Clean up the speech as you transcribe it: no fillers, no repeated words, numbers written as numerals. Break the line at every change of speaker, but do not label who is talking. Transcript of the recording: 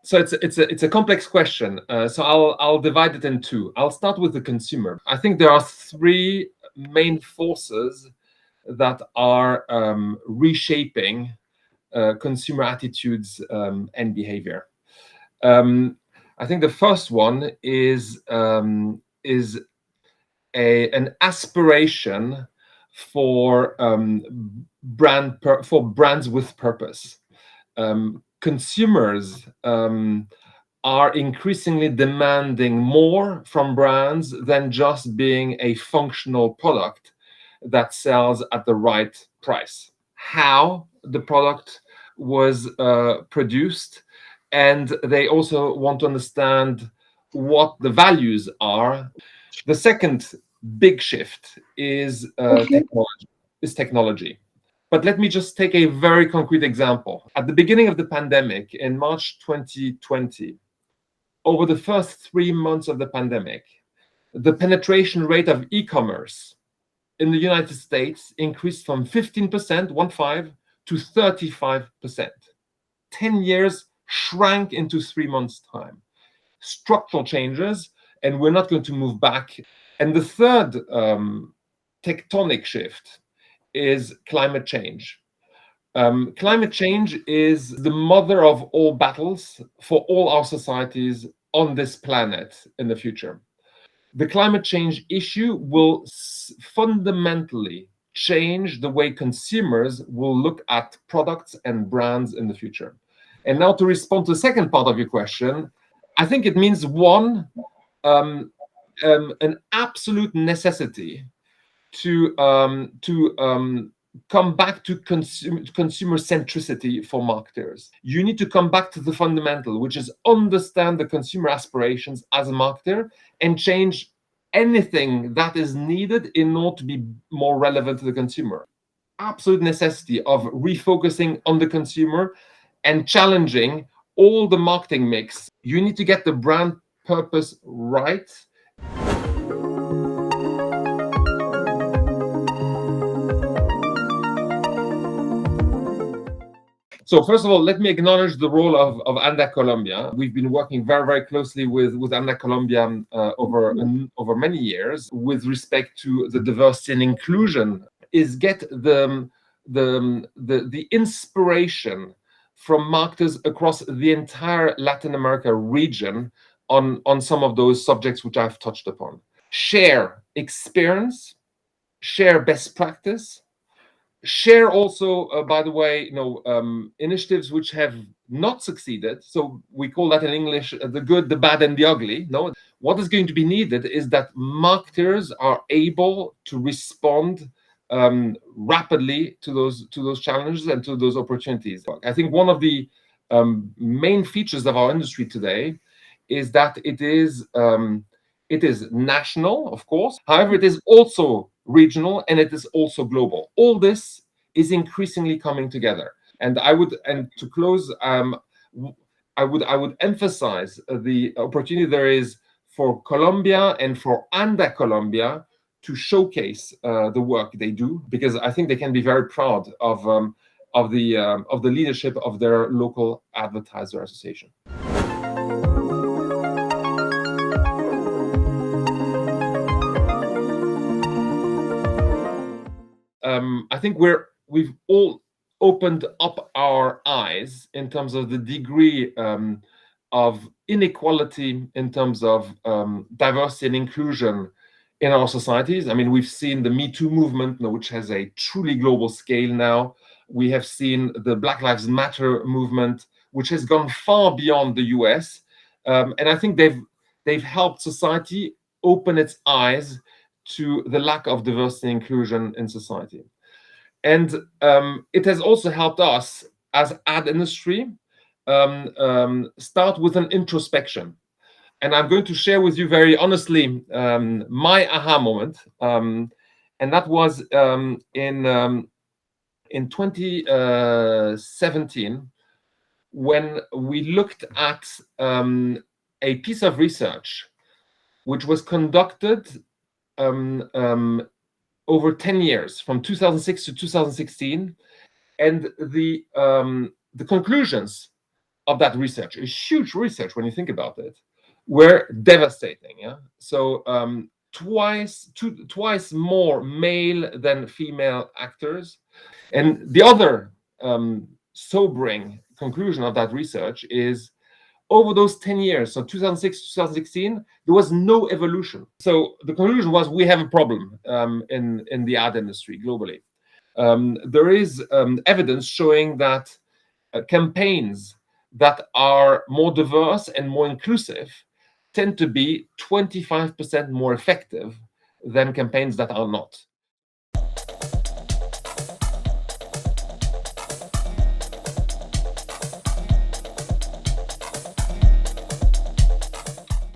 So it's a complex question. So I'll divide it in two. I'll start with the consumer. I think there are three main forces that are reshaping consumer attitudes and behavior. I think the first one is an aspiration for brands with purpose. Consumers are increasingly demanding more from brands than just being a functional product that sells at the right price. How the product was produced, and they also want to understand what the values are. The second big shift is technology. But let me just take a very concrete example. At the beginning of the pandemic, in March 2020, over the first 3 months of the pandemic, the penetration rate of e-commerce in the United States increased from 15%, 1.5, to 35%. 10 years shrank into 3 months' time. Structural changes, and we're not going to move back. And the third tectonic shift is climate change. Climate change is the mother of all battles for all our societies on this planet in the future. The climate change issue will fundamentally change the way consumers will look at products and brands in the future. And now to respond to the second part of your question, I think it means one, an absolute necessity to come back to consumer centricity for marketers. You need to come back to the fundamental, which is understand the consumer aspirations as a marketer and change anything that is needed in order to be more relevant to the consumer. Absolute necessity of refocusing on the consumer and challenging all the marketing mix. You need to get the brand purpose right. So first of all, let me acknowledge the role of Anda Colombia. We've been working very, very closely with Anda Colombia over many years with respect to the diversity and inclusion. Is get the inspiration from marketers across the entire Latin America region on some of those subjects which I've touched upon. Share experience, share best practice, share also, by the way, initiatives which have not succeeded. So we call that in English the good, the bad, and the ugly. No, what is going to be needed is that marketers are able to respond rapidly to those challenges and to those opportunities. I think one of the main features of our industry today is that it is national, of course. However, it is also regional and it is also global. All this is increasingly coming together. And to close, I would emphasize the opportunity there is for Colombia and for Anda Colombia to showcase the work they do, because I think they can be very proud of the leadership of their local advertiser association. I think we've all opened up our eyes in terms of the degree of inequality in terms of diversity and inclusion in our societies. I mean, we've seen the Me Too movement, which has a truly global scale now. We have seen the Black Lives Matter movement, which has gone far beyond the US. And I think they've helped society open its eyes to the lack of diversity and inclusion in society. And it has also helped us as ad industry start with an introspection. And I'm going to share with you very honestly my aha moment. And that was in 2017, when we looked at a piece of research which was conducted over 10 years, from 2006 to 2016, and the conclusions of that research, a huge research when you think about it, were devastating. Yeah, so twice more male than female actors, and the other sobering conclusion of that research is over those 10 years, so 2006 2016, there was no evolution. So the conclusion was we have a problem in the ad industry globally. There is evidence showing that campaigns that are more diverse and more inclusive tend to be 25% more effective than campaigns that are not.